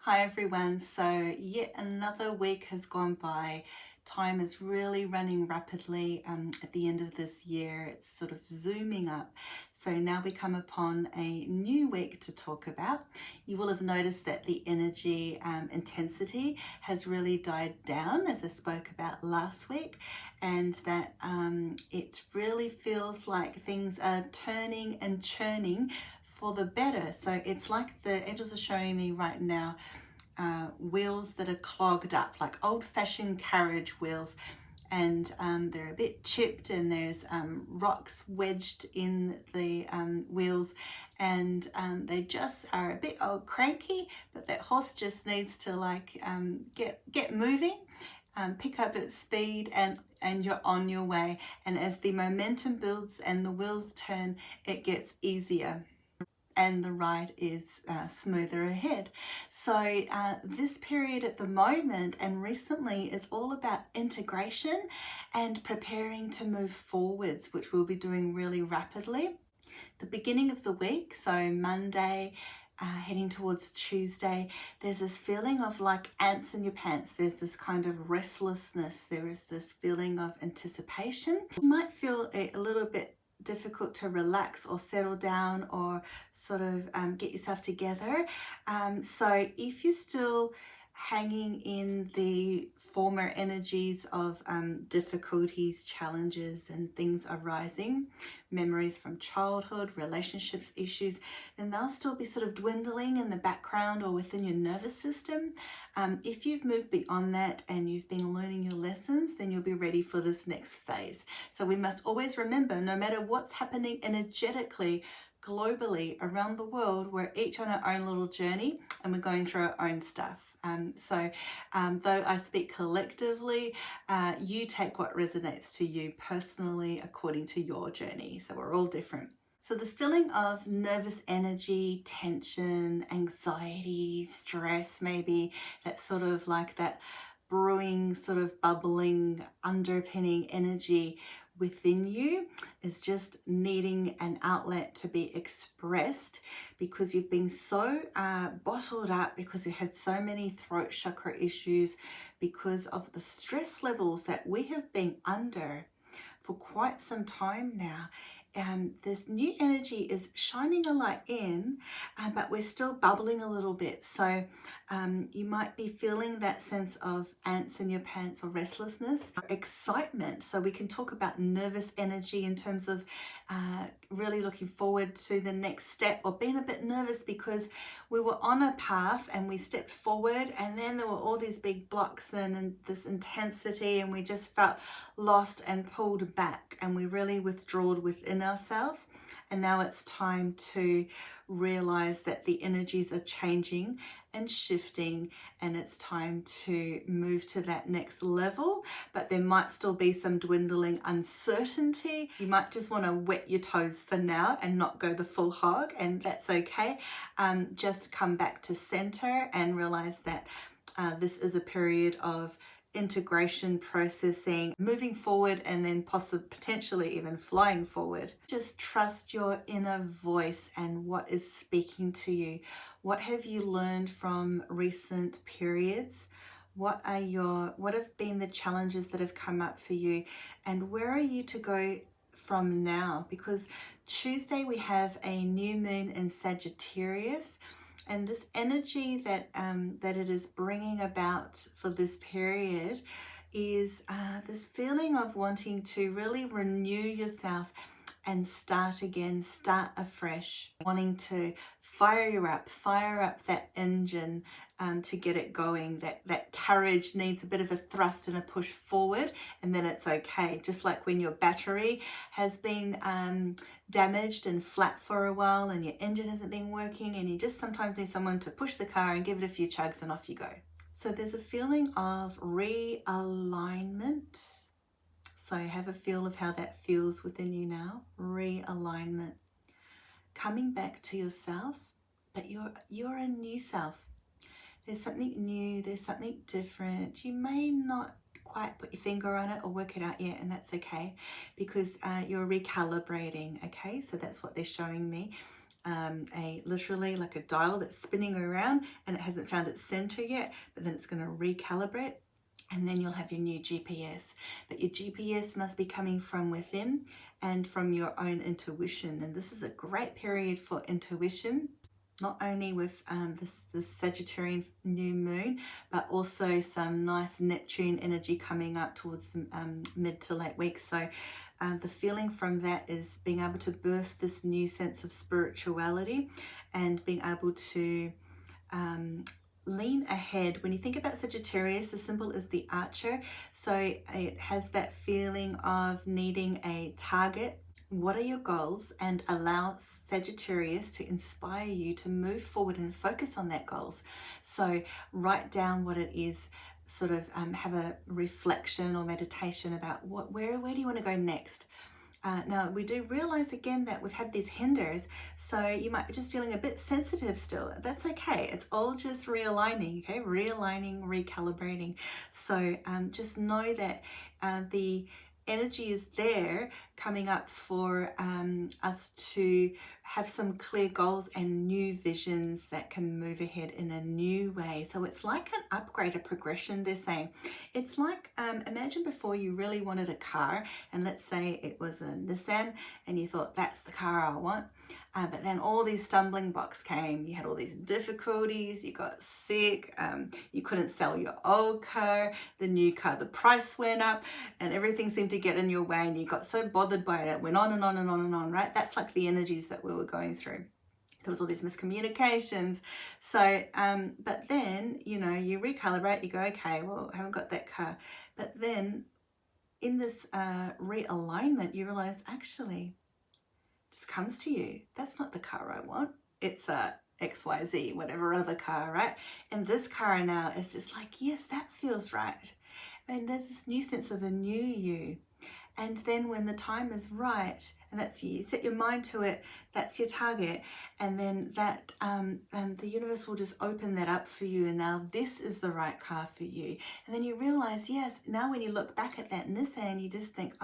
Hi everyone. So yet another week has gone by. Time is really running rapidly at the end of this year. It's sort of zooming up. So now we come upon a new week to talk about. You will have noticed that the energy intensity has really died down, as I spoke about last week, and that it really feels like things are turning and churning for the better. So it's like the angels are showing me right now wheels that are clogged up, like old-fashioned carriage wheels, and they're a bit chipped, and there's rocks wedged in the wheels, and they just are a bit old cranky, but that horse just needs to get moving, pick up its speed, and you're on your way. And as the momentum builds and the wheels turn, it gets easier and the ride is smoother ahead. So this period at the moment and recently is all about integration and preparing to move forwards, which we'll be doing really rapidly. The beginning of the week, so Monday, heading towards Tuesday, there's this feeling of like ants in your pants. There's this kind of restlessness. There is this feeling of anticipation. You might feel a little bit difficult to relax or settle down or sort of get yourself together. So if you're still hanging in the former energies of difficulties, challenges, and things arising, memories from childhood, relationships, issues, then they'll still be sort of dwindling in the background or within your nervous system. If you've moved beyond that and you've been learning your lessons, then you'll be ready for this next phase. So we must always remember, no matter what's happening energetically, globally, around the world, we're each on our own little journey and we're going through our own stuff. Though I speak collectively, you take what resonates to you personally according to your journey. So we're all different. So this feeling of nervous energy, tension, anxiety, stress, maybe that sort of like that brewing, sort of bubbling, underpinning energy within you is just needing an outlet to be expressed because you've been so bottled up, because you had so many throat chakra issues, because of the stress levels that we have been under for quite some time now. This new energy is shining a light in, but we're still bubbling a little bit. So you might be feeling that sense of ants in your pants or restlessness, excitement. So we can talk about nervous energy in terms of really looking forward to the next step, or being a bit nervous because we were on a path and we stepped forward and then there were all these big blocks and this intensity, and we just felt lost and pulled back, and we really withdrawed within ourselves. And now it's time to realize that the energies are changing and shifting, and it's time to move to that next level. But there might still be some dwindling uncertainty. You might just want to wet your toes for now and not go the full hog, and that's okay. Just come back to center and realize that this is a period of integration, processing, moving forward, and then potentially even flying forward. Just trust your inner voice and what is speaking to you. What have you learned from recent periods? What have been the challenges that have come up for you, and where are you to go from now? Because Tuesday we have a new moon in Sagittarius, and this energy that it is bringing about for this period is this feeling of wanting to really renew yourself and start again, start afresh, wanting to fire up that engine to get it going. That carriage needs a bit of a thrust and a push forward, and then it's okay. Just like when your battery has been damaged and flat for a while and your engine hasn't been working, and you just sometimes need someone to push the car and give it a few chugs and off you go. So there's a feeling of realignment. So have a feel of how that feels within you now. Realignment. Coming back to yourself, but you're a new self. There's something new, there's something different. You may not quite put your finger on it or work it out yet, and that's okay, because you're recalibrating, okay? So that's what they're showing me. literally like a dial that's spinning around and it hasn't found its center yet, but then it's going to recalibrate. And then you'll have your new GPS. But your GPS must be coming from within and from your own intuition. And this is a great period for intuition, not only with this Sagittarian new moon, but also some nice Neptune energy coming up towards the mid to late week. So the feeling from that is being able to birth this new sense of spirituality and being able to lean ahead. When you think about Sagittarius, the symbol is the archer. So it has that feeling of needing a target. What are your goals? And allow Sagittarius to inspire you to move forward and focus on that goals. So write down what it is, sort of have a reflection or meditation about where do you want to go next? Now, we do realize again that we've had these hinders, so you might be just feeling a bit sensitive still. That's okay. It's all just realigning, okay? Realigning, recalibrating. So just know that the energy is there coming up for us to have some clear goals and new visions that can move ahead in a new way. So it's like an upgrade, a progression, they're saying. It's like, imagine before you really wanted a car, and let's say it was a Nissan, and you thought, that's the car I want. But then all these stumbling blocks came. You had all these difficulties, you got sick, you couldn't sell your old car, the new car, the price went up, and everything seemed to get in your way, and you got so bothered by it. It went on and on and on and on, right? That's like the energies that we were going through. There was all these miscommunications. So, but then, you know, you recalibrate, you go, okay, well, I haven't got that car. But then in this realignment, you realize, actually, just comes to you. That's not the car I want. It's a XYZ, whatever other car, right? And this car now is just like, yes, that feels right. And there's this new sense of a new you. And then when the time is right, and that's you set your mind to it, that's your target, and then that the universe will just open that up for you, and now this is the right car for you. And then you realize, yes, now when you look back at that Nissan, you just think,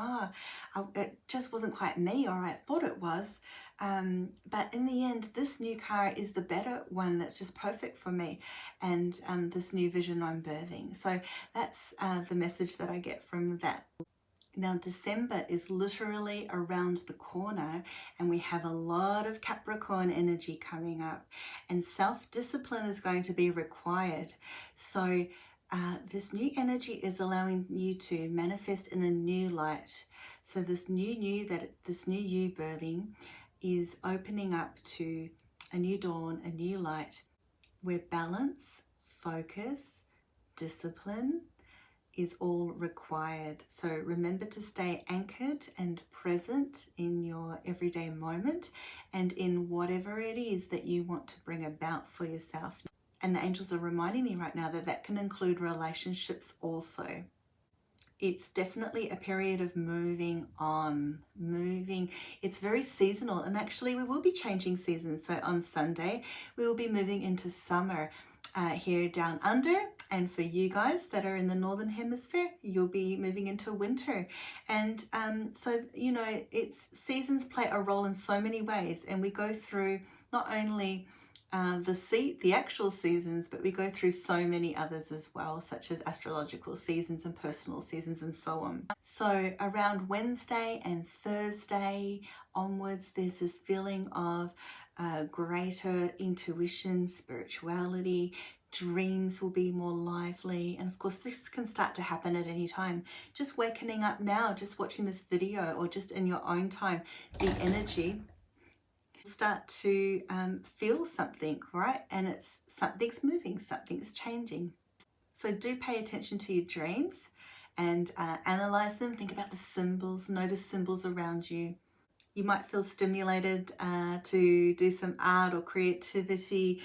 it just wasn't quite me, or I thought it was. But in the end, this new car is the better one that's just perfect for me, and this new vision I'm birthing. So that's the message that I get from that. Now, December is literally around the corner, and we have a lot of Capricorn energy coming up, and self-discipline is going to be required. So this new energy is allowing you to manifest in a new light. So this new you birthing is opening up to a new dawn, a new light, where balance, focus, discipline is all required. So remember to stay anchored and present in your everyday moment and in whatever it is that you want to bring about for yourself. And the angels are reminding me right now that that can include relationships also. It's definitely a period of moving on, It's very seasonal, and actually we will be changing seasons. So on Sunday, we will be moving into summer here down under, and for you guys that are in the Northern Hemisphere, you'll be moving into winter. And so, you know, seasons play a role in so many ways, and we go through not only the actual seasons, but we go through so many others as well, such as astrological seasons and personal seasons and so on. So around Wednesday and Thursday onwards, there's this feeling of greater intuition, spirituality. Dreams will be more lively, and of course this can start to happen at any time. Just waking up now, just watching this video, or just in your own time, the energy start to feel something, right? And something's moving, something's changing. So do pay attention to your dreams and analyze them. Think about the symbols, notice symbols around you. You might feel stimulated to do some art or creativity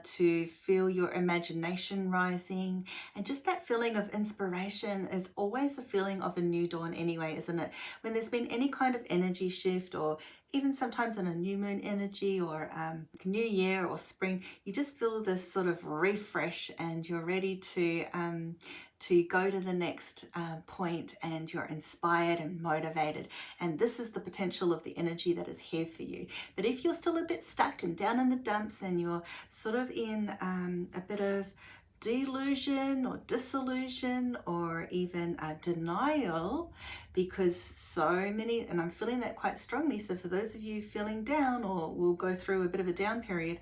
to feel your imagination rising. And just that feeling of inspiration is always a feeling of a new dawn anyway, isn't it? When there's been any kind of energy shift, or even sometimes on a new moon energy, or new year or spring, you just feel this sort of refresh, and you're ready to go to the next point, and you're inspired and motivated. And this is the potential of the energy that is here for you. But if you're still a bit stuck and down in the dumps, and you're sort of in a bit of delusion or disillusion, or even denial, because so many, and I'm feeling that quite strongly, so for those of you feeling down or will go through a bit of a down period,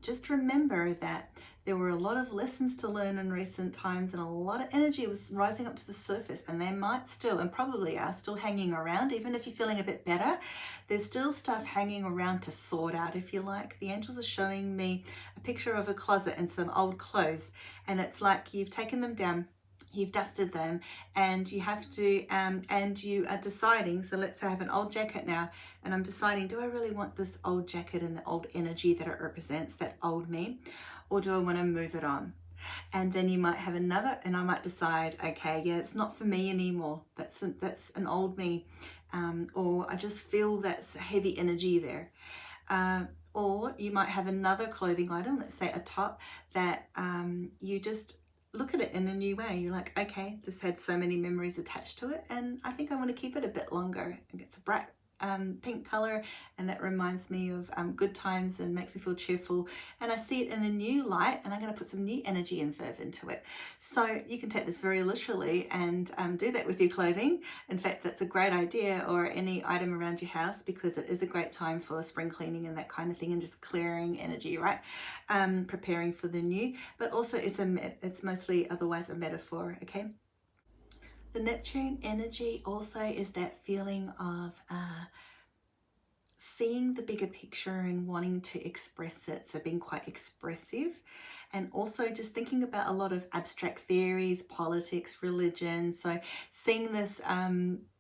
just remember that there were a lot of lessons to learn in recent times, and a lot of energy was rising up to the surface, and they might still, and probably are still, hanging around. Even if you're feeling a bit better, there's still stuff hanging around to sort out, if you like. The angels are showing me a picture of a closet and some old clothes, and it's like you've taken them down, you've dusted them, and you have to and you are deciding. So let's say I have an old jacket now, and I'm deciding, do I really want this old jacket and the old energy that it represents, that old me, or do I want to move it on? And then you might have another, and I might decide, okay, yeah, it's not for me anymore, that's an old me, or I just feel that's heavy energy there. Or you might have another clothing item, let's say a top, that you just look at it in a new way. You're like, okay, this had so many memories attached to it, and I think I want to keep it a bit longer. It's a bright pink color, and that reminds me of good times and makes me feel cheerful, and I see it in a new light, and I'm going to put some new energy and verve into it. So you can take this very literally and do that with your clothing. In fact, that's a great idea, or any item around your house, because it is a great time for spring cleaning and that kind of thing, and just clearing energy, right? Preparing for the new. But also it's mostly otherwise a metaphor, okay? The Neptune energy also is that feeling of seeing the bigger picture and wanting to express it, so being quite expressive, and also just thinking about a lot of abstract theories, politics, religion. So seeing this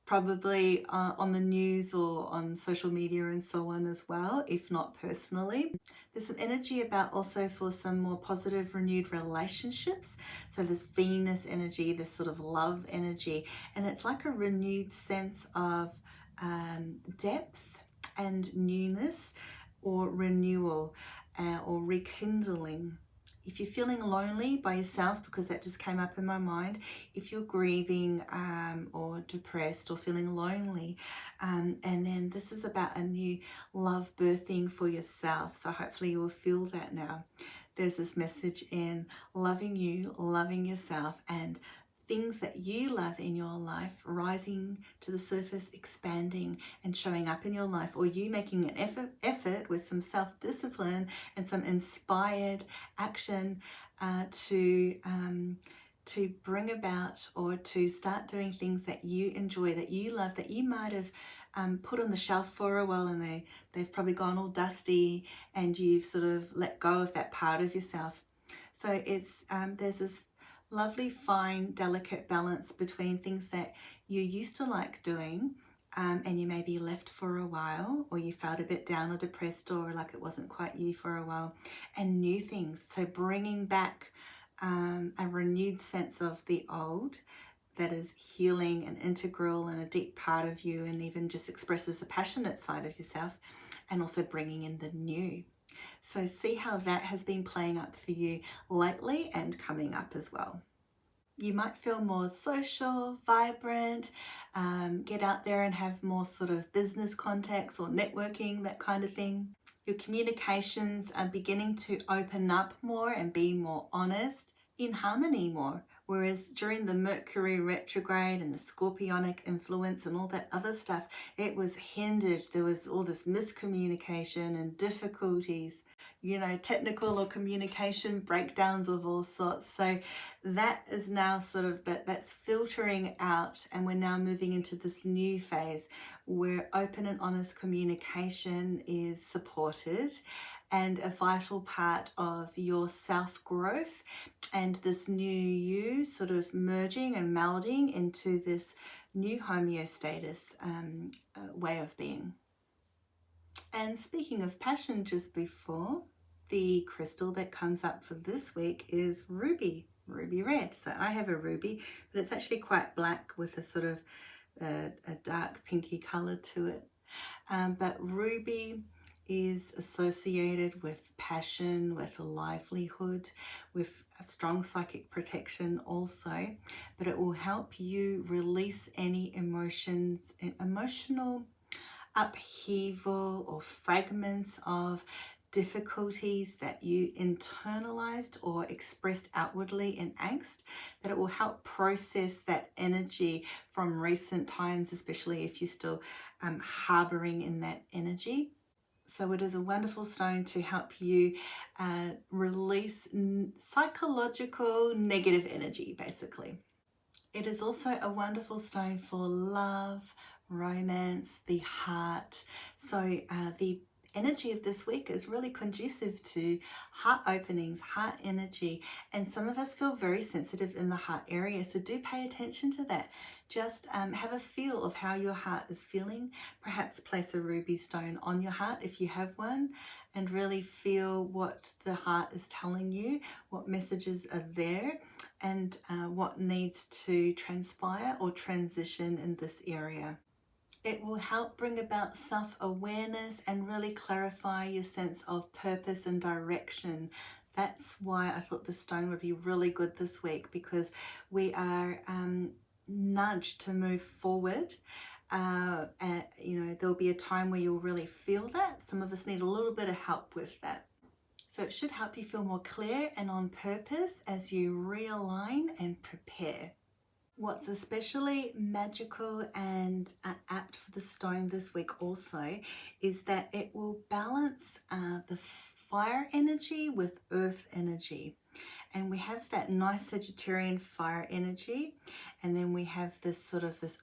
probably on the news or on social media and so on as well, if not personally. There's an energy about also for some more positive, renewed relationships. So this Venus energy, this sort of love energy, and it's like a renewed sense of depth and newness, or renewal, or rekindling. If you're feeling lonely by yourself, because that just came up in my mind, if you're grieving or depressed or feeling lonely, and then this is about a new love birthing for yourself. So hopefully you will feel that now. There's this message in loving you, loving yourself, and things that you love in your life rising to the surface, expanding and showing up in your life, or you making an effort with some self-discipline and some inspired action to bring about, or to start doing things that you enjoy, that you love, that you might have put on the shelf for a while, and they've probably gone all dusty, and you've sort of let go of that part of yourself. So it's there's this lovely, fine, delicate balance between things that you used to like doing, and you maybe left for a while, or you felt a bit down or depressed, or like it wasn't quite you for a while, and new things. So bringing back a renewed sense of the old that is healing and integral and a deep part of you, and even just expresses the passionate side of yourself, and also bringing in the new. So see how that has been playing up for you lately and coming up as well. You might feel more social, vibrant, get out there and have more sort of business contacts or networking, that kind of thing. Your communications are beginning to open up more and be more honest, in harmony more. Whereas during the Mercury retrograde and the Scorpionic influence and all that other stuff, it was hindered. There was all this miscommunication and difficulties, you know, technical or communication breakdowns of all sorts. So that is now sort of, that's filtering out, and we're now moving into this new phase where open and honest communication is supported and a vital part of your self-growth, and this new you sort of merging and melding into this new homeostasis way of being. And speaking of passion, just before, the crystal that comes up for this week is ruby red. So I have a ruby, but it's actually quite black with a sort of a dark pinky color to it. But ruby is associated with passion, with livelihood, with a strong psychic protection also, but it will help you release any emotions, emotional upheaval or fragments of difficulties that you internalized or expressed outwardly in angst, that it will help process that energy from recent times, especially if you're still harboring in that energy. So it is a wonderful stone to help you release psychological negative energy, basically. It is also a wonderful stone for love, romance, the heart. So the energy of this week is really conducive to heart openings, heart energy, and some of us feel very sensitive in the heart area, so do pay attention to that. Just have a feel of how your heart is feeling. Perhaps place a ruby stone on your heart if you have one, and really feel what the heart is telling you, what messages are there, and what needs to transpire or transition in this area. It will help bring about self-awareness and really clarify your sense of purpose and direction. That's why I thought the stone would be really good this week, because we are nudged to move forward. There'll be a time where you'll really feel that. Some of us need a little bit of help with that. So it should help you feel more clear and on purpose as you realign and prepare. What's especially magical and apt for the stone this week also is that it will balance the fire energy with earth energy. And we have that nice Sagittarian fire energy, and then we have this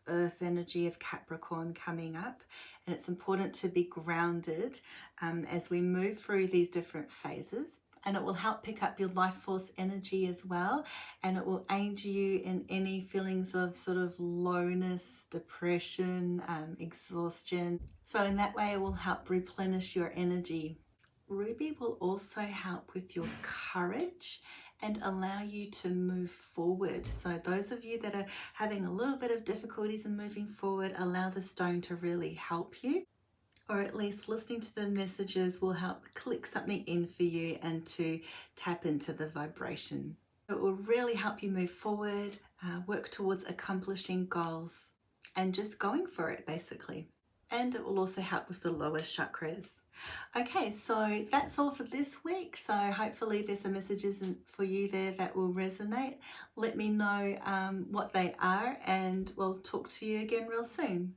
earth energy of Capricorn coming up. And it's important to be grounded as we move through these different phases. And it will help pick up your life force energy as well, and it will aid you in any feelings of sort of lowness, depression, exhaustion. So in that way it will help replenish your energy. Ruby will also help with your courage and allow you to move forward. So those of you that are having a little bit of difficulties in moving forward, allow the stone to really help you. Or at least listening to the messages will help click something in for you and to tap into the vibration. It will really help you move forward, work towards accomplishing goals, and just going for it basically. And it will also help with the lower chakras. Okay, so that's all for this week. So hopefully there's some messages for you there that will resonate. Let me know what they are, and we'll talk to you again real soon.